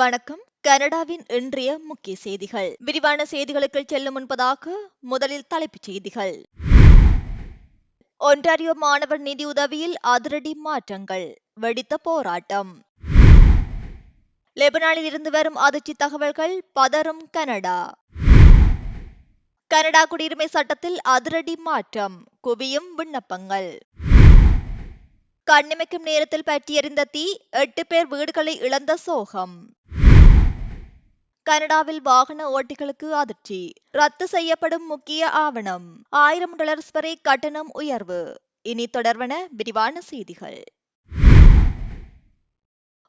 வணக்கம். கனடாவின் இன்றைய முக்கிய செய்திகள். விரிவான செய்திகளுக்கு செல்லும் முன்பதாக முதலில் தலைப்புச் செய்திகள். ஒன்டாரியோ மாணவர் நிதியுதவியில் அதிரடி மாற்றங்கள், வெடித்த போராட்டம். லெபனானில் இருந்து வரும் அதிர்ச்சி தகவல்கள், பதறும் கனடா. கனடா குடியுரிமை சட்டத்தில் அதிரடி மாற்றம், குவியும் விண்ணப்பங்கள். கண்ணிமைக்கும் நேரத்தில் பற்றி எறிந்த தீ, 8 பேர் வீடுகளை இழந்த சோகம். கனடாவில் வாகன ஓட்டிகளுக்கு அதிர்ச்சி, ரத்து செய்யப்படும் முக்கிய ஆவணம். $1000 வரை கட்டணம் உயர்வு. இனி தொடர்வன விரிவான செய்திகள்.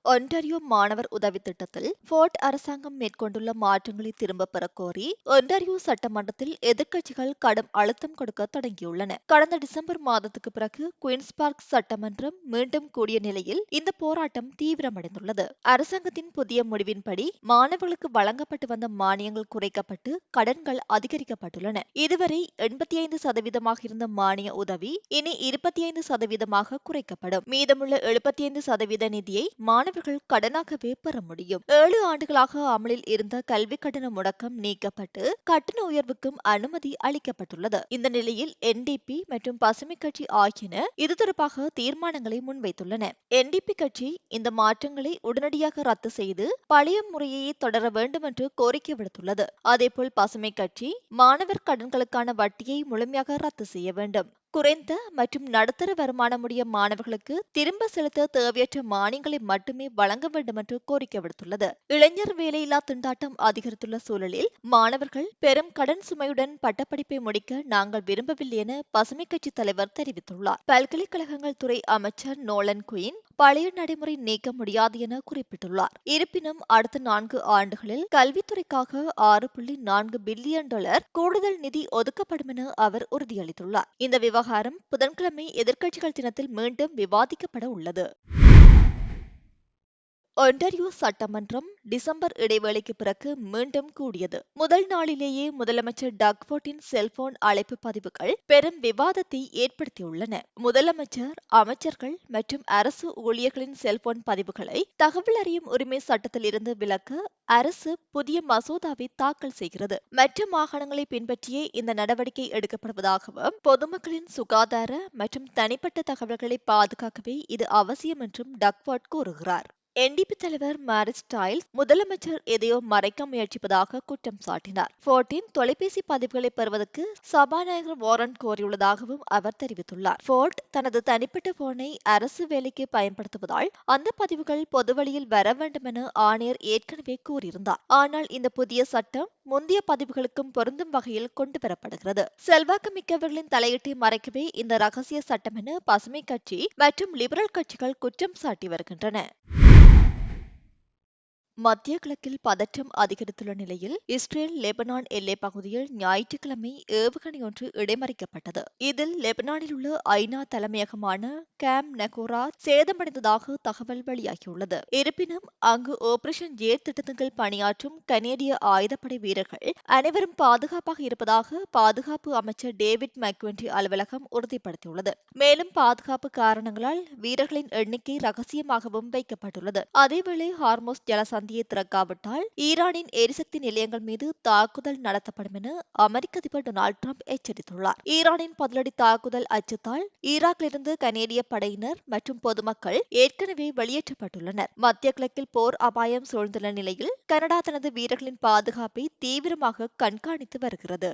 ஒன்டாரியோ மாணவர் உதவி திட்டத்தில் ஃபோர்ட் அரசாங்கம் மேற்கொண்டுள்ள மாற்றங்களை திரும்பப் பெறக் கோரி ஒன்டாரியோ சட்டமன்றத்தில் எதிர்க்கட்சிகள் கடும் அழுத்தம் கொடுக்க தொடங்கியுள்ளன. கடந்த டிசம்பர் மாதத்துக்கு பிறகு குயின்ஸ் பார்க் சட்டமன்றம் மீண்டும் கூடிய நிலையில் இந்த போராட்டம் தீவிரமடைந்துள்ளது. அரசாங்கத்தின் புதிய முடிவின்படி மாணவர்களுக்கு வழங்கப்பட்டு வந்த மானியங்கள் குறைக்கப்பட்டு கடன்கள் அதிகரிக்கப்பட்டுள்ளன. இதுவரை 85% இருந்த மானிய உதவி இனி 25% குறைக்கப்படும். மீதமுள்ள 75% நிதியை மாணவர்கள் கடனாகவே பெற முடியும். 7 ஆண்டுகளாக அமலில் இருந்த கல்வி கட்டண முடக்கம் நீக்கப்பட்டு கட்டண உயர்வுக்கும் அனுமதி அளிக்கப்பட்டுள்ளது. இந்த நிலையில் NDP மற்றும் பசுமை கட்சி ஆகியன இது தொடர்பாக தீர்மானங்களை முன்வைத்துள்ளன. NDP கட்சி இந்த மாற்றங்களை உடனடியாக ரத்து செய்து பழைய முறையை தொடர வேண்டும் என்று கோரிக்கை விடுத்துள்ளது. அதேபோல் பசுமை கட்சி மாணவர் கடன்களுக்கான வட்டியை முழுமையாக ரத்து செய்ய வேண்டும். குறைந்த மற்றும் நடுத்தர வருமானமுடைய மாணவர்களுக்கு திரும்ப செலுத்த தேவையற்ற மானியங்களை மட்டுமே வழங்க வேண்டும் என்று கோரிக்கை விடுத்துள்ளது. இளைஞர் வேலையில்லா திண்டாட்டம் அதிகரித்துள்ள சூழலில் மாணவர்கள் பெரும் கடன் சுமையுடன் பட்டப்படிப்பை முடிக்க நாங்கள் விரும்பவில்லை என பசுமை கட்சி தலைவர் தெரிவித்துள்ளார். பல்கலைக்கழகங்கள் துறை அமைச்சர் நோலன் குயின் பழைய நடைமுறை நீக்க முடியாது என குறிப்பிட்டுள்ளார். இருப்பினும் அடுத்த 4 ஆண்டுகளில் கல்வித்துறைக்காக $6.4 பில்லியன் கூடுதல் நிதி ஒதுக்கப்படும் என அவர் உறுதியளித்துள்ளார். இந்த விவகாரம் புதன்கிழமை எதிர்க்கட்சிகள் தினத்தில் மீண்டும் விவாதிக்கப்பட உள்ளது. ஒன்டாரியோ சட்டமன்றம் டிசம்பர் இடைவேளைக்கு பிறகு மீண்டும் கூடியது. முதல் நாளிலேயே முதலமைச்சர் டக் ஃபோர்டின் செல்போன் அழைப்பு பதிவுகள் பெரும் விவாதத்தை ஏற்படுத்தியுள்ளன. முதலமைச்சர், அமைச்சர்கள் மற்றும் அரசு ஊழியர்களின் செல்போன் பதிவுகளை தகவல் அறியும் உரிமை சட்டத்தில் இருந்து விலக்க அரசு புதிய மசோதாவை தாக்கல் செய்கிறது. மற்ற மாகாணங்களை பின்பற்றியே இந்த நடவடிக்கை எடுக்கப்படுவதாகவும் பொதுமக்களின் சுகாதார மற்றும் தனிப்பட்ட தகவல்களை பாதுகாக்கவே இது அவசியம் என்றும் டக் ஃபோர்ட் கூறுகிறார். NDP தலைவர் மாரிஸ் ஸ்டைல்ஸ் முதலமைச்சர் எதையோ மறைக்க முயற்சிப்பதாக குற்றம் சாட்டினார். ஃபோர்டின் தொலைபேசி பதிவுகளை பெறுவதற்கு சபாநாயகர் வாரண்ட் கோரியுள்ளதாகவும் அவர் தெரிவித்துள்ளார். ஃபோர்ட் தனது தனிப்பட்ட போனை அரசு வேலைக்கு பயன்படுத்துவதால் அந்த பதிவுகள் பொதுவழியில் வர வேண்டும் என ஆணையர் ஏற்கனவே கூறியிருந்தார். ஆனால் இந்த புதிய சட்டம் முந்தைய பதிவுகளுக்கும் பொருந்தும் வகையில் கொண்டுவரப்படுகிறது. செல்வாக்கு மிக்கவர்களின் தலையீட்டை மறைக்கவே இந்த ரகசிய சட்டம் என பசுமை கட்சி மற்றும் லிபரல் கட்சிகள் குற்றம் சாட்டி வருகின்றன. மத்திய கிழக்கில் பதற்றம் அதிகரித்துள்ள நிலையில் இஸ்ரேல் லெபனான் எல்லைப் பகுதியில் ஞாயிற்றுக்கிழமை ஏவுகணை ஒன்று இடைமறிக்கப்பட்டது. இதில் லெபனானில் உள்ள ஐநா தலைமையகமான கேம் நெகோரா சேதமடைந்ததாக தகவல் வெளியாகியுள்ளது. இருப்பினும் அங்கு ஆபரேஷன் ஜேட் திட்டத்தின் கீழ் பணியாற்றும் கனேடிய ஆயுதப்படை வீரர்கள் அனைவரும் பாதுகாப்பாக இருப்பதாக பாதுகாப்பு அமைச்சர் டேவிட் மெக்வென்ட்ரி அலுவலகம் உறுதிப்படுத்தியுள்ளது. மேலும் பாதுகாப்பு காரணங்களால் வீரர்களின் எண்ணிக்கை ரகசியமாகவும் வைக்கப்பட்டுள்ளது. அதேவேளை ஹார்மோஸ் ஜலசந்தியை திறக்காவிட்டால் ஈரானின் எரிசக்தி நிலையங்கள் மீது தாக்குதல் நடத்தப்படும் என அமெரிக்க அதிபர் டொனால்ட் ட்ரம்ப் எச்சரித்துள்ளார். ஈரானின் பதிலடி தாக்குதல் அச்சத்தால் ஈராக்கிலிருந்து கனேடிய படையினர் மற்றும் பொதுமக்கள் ஏற்கனவே வெளியேற்றப்பட்டுள்ளனர். மத்திய கிழக்கில் போர் அபாயம் சூழ்ந்துள்ள நிலையில் கனடா தனது வீரர்களின் பாதுகாப்பை தீவிரமாக கண்காணித்து வருகிறது.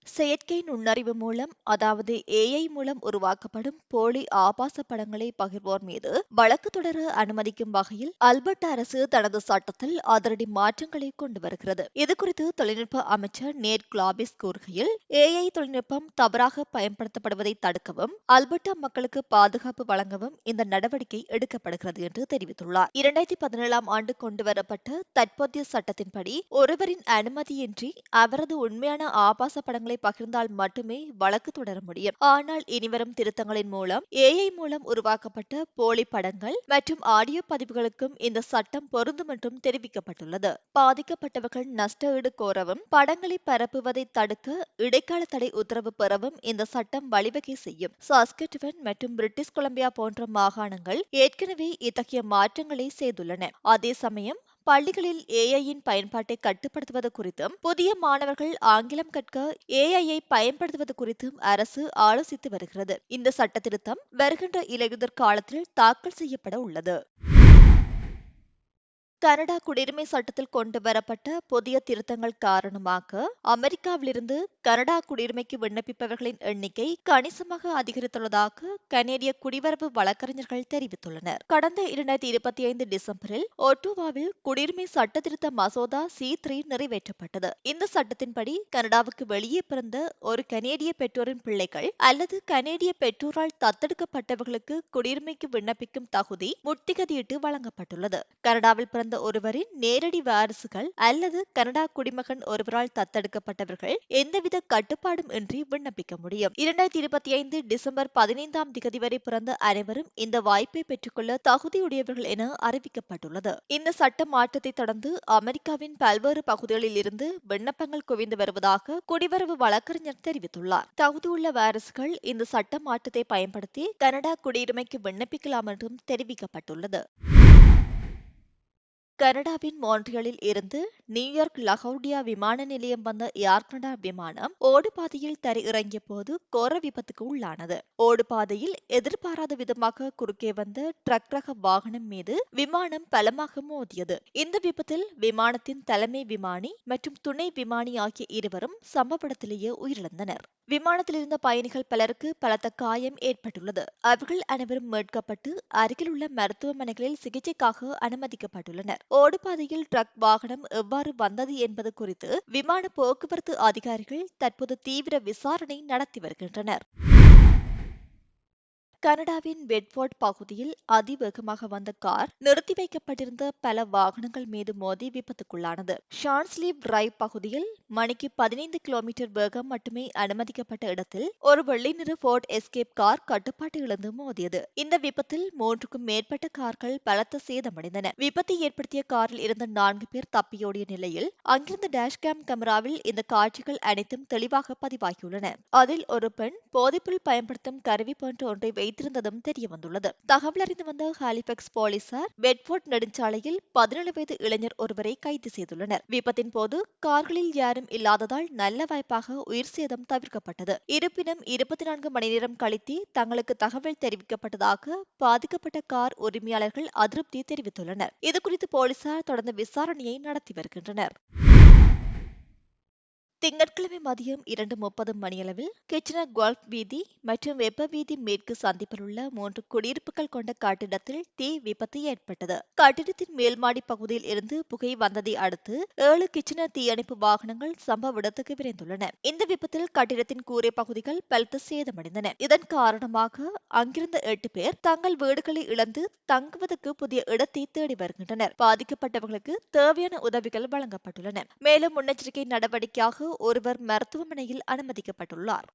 செயற்கை நுண்ணறிவு மூலம், அதாவது AI மூலம் உருவாக்கப்படும் போலி ஆபாச படங்களை பகிர்வோர் மீது வழக்கு தொடர அனுமதிக்கும் வகையில் அல்பர்டா அரசு தனது சட்டத்தில் அதிரடி மாற்றங்களை கொண்டு வருகிறது. இதுகுறித்து தொழில்நுட்ப அமைச்சர் நேட் கிளாபிஸ் கூறுகையில், AI தொழில்நுட்பம் தவறாக பயன்படுத்தப்படுவதை தடுக்கவும் அல்பர்டா மக்களுக்கு பாதுகாப்பு வழங்கவும் இந்த நடவடிக்கை எடுக்கப்படுகிறது என்று தெரிவித்துள்ளார். 2017ஆம் ஆண்டு கொண்டுவரப்பட்ட தற்போதைய சட்டத்தின்படி ஒருவரின் அனுமதியின்றி அவரது உண்மையான ஆபாச படங்களை விவரங்களை பகிர்ந்தால் மட்டுமே வழக்கு தொடர முடியும். ஆனால் இனிவரும் திருத்தங்களின் மூலம் AI மூலம் உருவாக்கப்பட்ட போலி படங்கள் மற்றும் ஆடியோ பதிவுகளுக்கும் இந்த சட்டம் பொருந்தும் என்றும் தெரிவிக்கப்பட்டுள்ளது. பாதிக்கப்பட்டவர்கள் நஷ்ட ஈடு கோரவும் படங்களை பரப்புவதை தடுக்க இடைக்கால தடை உத்தரவு பெறவும் இந்த சட்டம் வழிவகை செய்யும். சாஸ்கட்வன் மற்றும் பிரிட்டிஷ் கொலம்பியா போன்ற மாகாணங்கள் ஏற்கனவே இத்தகைய மாற்றங்களை செய்துள்ளன. அதே சமயம் பள்ளிகளில் AI-யின் பயன்பாட்டை கட்டுப்படுத்துவது குறித்தும் புதிய மாணவர்கள் ஆங்கிலம் கற்க AI-ஐ பயன்படுத்துவது குறித்தும் அரசு ஆலோசித்து வருகிறது. இந்த சட்ட திருத்தம் வருகின்ற இலையுதிர் காலத்தில் தாக்கல் செய்யப்பட உள்ளது. கனடா குடியுரிமை சட்டத்தில் கொண்டு வரப்பட்ட புதிய திருத்தங்கள் காரணமாக அமெரிக்காவிலிருந்து கனடா குடியுரிமைக்கு விண்ணப்பிப்பவர்களின் எண்ணிக்கை கணிசமாக அதிகரித்துள்ளதாக கனேடிய குடிவரவு வழக்கறிஞர்கள் தெரிவித்துள்ளனர். கடந்த 2025 டிசம்பரில் ஒட்டோவாவில் குடியுரிமை சட்ட திருத்த மசோதா C3 நிறைவேற்றப்பட்டது. இந்த சட்டத்தின்படி கனடாவுக்கு வெளியே பிறந்த ஒரு கனேடிய பெற்றோரின் பிள்ளைகள் அல்லது கனேடிய பெற்றோரால் தத்தெடுக்கப்பட்டவர்களுக்கு குடியுரிமைக்கு விண்ணப்பிக்கும் தகுதி முத்திகதியிட்டு வழங்கப்பட்டுள்ளது. கனடாவில் பிறந்த ஒருவரின் நேரடி வாரிசுகள் அல்லது கனடா குடிமகன் ஒருவரால் தத்தெடுக்கப்பட்டவர்கள் எந்தவித கட்டுப்பாடும் இன்றி விண்ணப்பிக்க முடியும். 2025 டிசம்பர் 15 வரை பிறந்த அனைவரும் இந்த வாய்ப்பை பெற்றுக்கொள்ள தகுதியுடையவர்கள் என அறிவிக்கப்பட்டுள்ளது. இந்த சட்ட மாற்றத்தை தொடர்ந்து அமெரிக்காவின் பல்வேறு பகுதிகளில் இருந்து விண்ணப்பங்கள் குவிந்து வருவதாக குடிவரவு வழக்கறிஞர் தெரிவித்துள்ளார். தகுதியுள்ள வாரிசுகள் இந்த சட்ட மாற்றத்தை பயன்படுத்தி கனடா குடியுரிமைக்கு விண்ணப்பிக்கலாம் என்றும் தெரிவிக்கப்பட்டுள்ளது. கனடாவின் மான்ட்ரியாலில் இருந்து நியூயார்க் லகவுடியா விமான நிலையம் வந்த ஏர் கனடா விமானம் ஓடுபாதையில் தரையிறங்கிய போது கோர விபத்துக்கு உள்ளானது. ஓடுபாதையில் எதிர்பாராத விதமாக குறுக்கே வந்த ட்ரக் ரக வாகனம் மீது விமானம் பலமாக மோதியது. இந்த விபத்தில் விமானத்தின் தலைமை விமானி மற்றும் துணை விமானி ஆகிய இருவரும் சம்பவ இடத்திலேயே உயிரிழந்தனர். விமானத்தில் இருந்த பயணிகள் பலருக்கு பலத்த காயம் ஏற்பட்டுள்ளது. அவர்கள் அனைவரும் மீட்கப்பட்டு அருகிலுள்ள மருத்துவமனைகளில் சிகிச்சைக்காக அனுமதிக்கப்பட்டுள்ளனர். ஓடுபாதையில் ட்ரக் வாகனம் எவ்வாறு வந்தது என்பது குறித்து விமான போக்குவரத்து அதிகாரிகள் தற்போது தீவிர விசாரணை நடத்தி வருகின்றனர். கனடாவின் பெட்ஃபோர்ட் பகுதியில் அதிவேகமாக வந்த கார் நிறுத்தி வைக்கப்பட்டிருந்த பல வாகனங்கள் மீது மோதி விபத்துக்குள்ளானது. ஷான்ஸ்லீவ் டிரைவ் பகுதியில் மணிக்கு 15 கிலோமீட்டர் வேகம் மட்டுமே அனுமதிக்கப்பட்ட இடத்தில் ஒரு வெள்ளை நிற ஃபோர்ட் எஸ்கேப் கார் கட்டுப்பாட்டை இழந்து மோதியது. இந்த விபத்தில் 3க்கும் மேற்பட்ட கார்கள் பலத்த சேதமடைந்தன. விபத்தை ஏற்படுத்திய காரில் இருந்த 4 பேர் தப்பியோடிய நிலையில் அங்கிருந்த டேஷ்கேம் கேமராவில் இந்த காட்சிகள் அனைத்தும் தெளிவாக பதிவாகியுள்ளன. அதில் ஒரு பெண் போதைப்பொருள் பயன்படுத்தும் கருவி போன்ற ஒன்றை வைத்திருந்ததும் தெரியவந்துள்ளது. தகவல் அறிந்து வந்த ஹாலிஃபேக்ஸ் போலீசார் பெட்ஃபோர்ட் நெடுஞ்சாலையில் 17 வயது இளைஞர் ஒருவரை கைது செய்துள்ளனர். விபத்தின் போது கார்களில் யாரும் இல்லாததால் நல்ல வாய்ப்பாக உயிர் சேதம் தவிர்க்கப்பட்டது. இருப்பினும் 24 மணி நேரம் கழித்தே தங்களுக்கு தகவல் தெரிவிக்கப்பட்டதாக பாதிக்கப்பட்ட கார் உரிமையாளர்கள் அதிருப்தி தெரிவித்துள்ளனர். இதுகுறித்து போலீசார் தொடர்ந்து விசாரணையை நடத்தி வருகின்றனர். திங்கட்கிழமை மதியம் 2:30 மணியளவில் கிச்சனர் கோல்ஃப் வீதி மற்றும் வெப்ப வீதி மேற்கு சந்திப்பில் உள்ள 3 குடியிருப்புகள் கொண்ட கட்டிடத்தில் தீ விபத்து ஏற்பட்டது. கட்டிடத்தின் மேல்மாடி பகுதியில் இருந்து புகை வந்ததை அடுத்து 7 கிச்சனர் தீயணைப்பு வாகனங்கள் சம்பவ இடத்துக்கு விரைந்துள்ளன. இந்த விபத்தில் கட்டிடத்தின் கூரை பகுதிகள் பலத்த சேதமடைந்தன. இதன் காரணமாக அங்கிருந்த 8 பேர் தங்கள் வீடுகளை இழந்து தங்குவதற்கு புதிய இடத்தை தேடி வருகின்றனர். பாதிக்கப்பட்டவர்களுக்கு தேவையான உதவிகள் வழங்கப்பட்டுள்ளன. மேலும் முன்னெச்சரிக்கை நடவடிக்கையாக ஒருவர் மருத்துவமனையில் அனுமதிக்கப்பட்டுள்ளார்.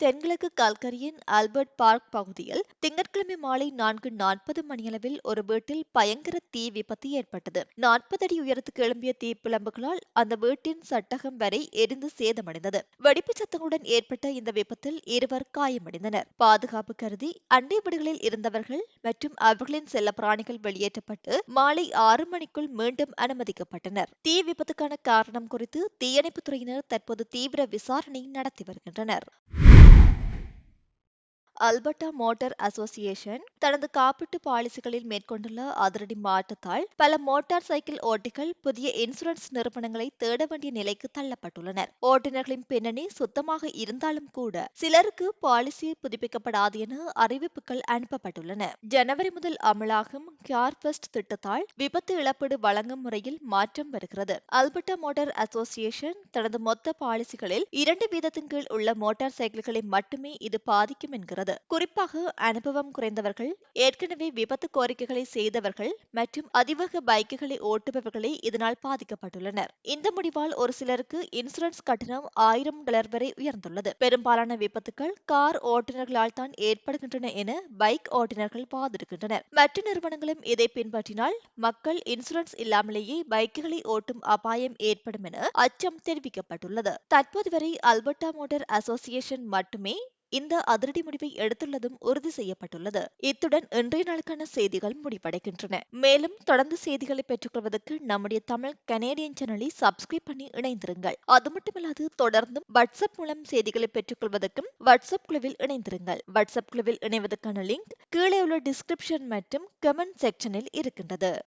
தென்கிழக்கு கல்கரியின் ஆல்பர்ட் பார்க் பகுதியில் திங்கட்கிழமை மாலை 4:40 மணியளவில் ஒரு வீட்டில் பயங்கர தீ விபத்து ஏற்பட்டது. 40 அடி உயரத்துக்கு எழும்பிய தீப்பிழம்புகளால் அந்த வீட்டின் சட்டகம் வரை எரிந்து சேதமடைந்தது. வெடிப்பு சத்தங்களுடன் ஏற்பட்ட இந்த விபத்தில் இருவர் காயமடைந்தனர். பாதுகாப்பு கருதி அண்டை வீடுகளில் இருந்தவர்கள் மற்றும் அவர்களின் செல்ல பிராணிகள் வெளியேற்றப்பட்டு மாலை 6 மணிக்குள் மீண்டும் அனுமதிக்கப்பட்டனர். தீ விபத்துக்கான காரணம் குறித்து தீயணைப்புத் துறையினர் தற்போது தீவிர விசாரணை நடத்தி வருகின்றனர். அல்பர்டா மோட்டார் அசோசியேஷன் தனது காப்பீட்டு பாலிசிகளில் மேற்கொண்டுள்ள அதிரடி மாற்றத்தால் பல மோட்டார் சைக்கிள் ஓட்டிகள் புதிய இன்சூரன்ஸ் நிறுவனங்களை தேட வேண்டிய நிலைக்கு தள்ளப்பட்டுள்ளனர். ஓட்டுநர்களின் பின்னணி சுத்தமாக இருந்தாலும் கூட சிலருக்கு பாலிசி புதுப்பிக்கப்படாது என அறிவிப்புகள் அனுப்பப்பட்டுள்ளன. ஜனவரி முதல் அமலாகும் கேர் ஃபர்ஸ்ட் திட்டத்தால் விபத்து இழப்பீடு வழங்கும் முறையில் மாற்றம் வருகிறது. அல்பர்டா மோட்டார் அசோசியேஷன் தனது மொத்த பாலிசிகளில் 2% கீழ் உள்ள மோட்டார் சைக்கிள்களை மட்டுமே இது பாதிக்கும் என்கிறது. குறிப்பாக அனுபவம் குறைந்தவர்கள், ஏற்கனவே விபத்து கோரிக்கைகளை செய்தவர்கள் மற்றும் அதிவேக பைக்குகளை ஓட்டுபவர்களே இதனால் பாதிக்கப்பட்டுள்ளனர். இந்த முடிவால் ஒரு சிலருக்கு இன்சூரன்ஸ் கட்டணம் $1000 வரை உயர்ந்துள்ளது. பெரும்பாலான விபத்துகள் கார் ஓட்டுநர்களால் தான் ஏற்படுகின்றன என பைக் ஓட்டுநர்கள் வாதிடுகின்றனர். மற்ற நிறுவனங்களும் இதை பின்பற்றினால் மக்கள் இன்சூரன்ஸ் இல்லாமலேயே பைக்குகளை ஓட்டும் அபாயம் ஏற்படும் என அச்சம் தெரிவிக்கப்பட்டுள்ளது. தற்போது வரை அல்பர்டா மோட்டார் அசோசியேஷன் மட்டுமே இந்த அதிரடி முடிவை எடுத்துள்ளதும் உறுதி செய்யப்பட்டுள்ளது. இத்துடன் இன்றைய நாளுக்கான செய்திகள் முடிவடைகின்றன. மேலும் தொடர்ந்து செய்திகளை பெற்றுக்கொள்வதற்கு நம்முடைய தமிழ் கனேடியன் சேனலை சப்ஸ்கிரைப் பண்ணி இணைந்திருங்கள். அது மட்டுமல்லாது தொடர்ந்தும் வாட்ஸ்அப் மூலம் செய்திகளை பெற்றுக்கொள்வதற்கும் வாட்ஸ்அப் குழுவில் இணைந்திருங்கள். வாட்ஸ்அப் குழுவில் இணைவதற்கான லிங்க் கீழே உள்ள டிஸ்கிரிப்ஷன் மற்றும் கமெண்ட் செக்ஷனில் இருக்கின்றது.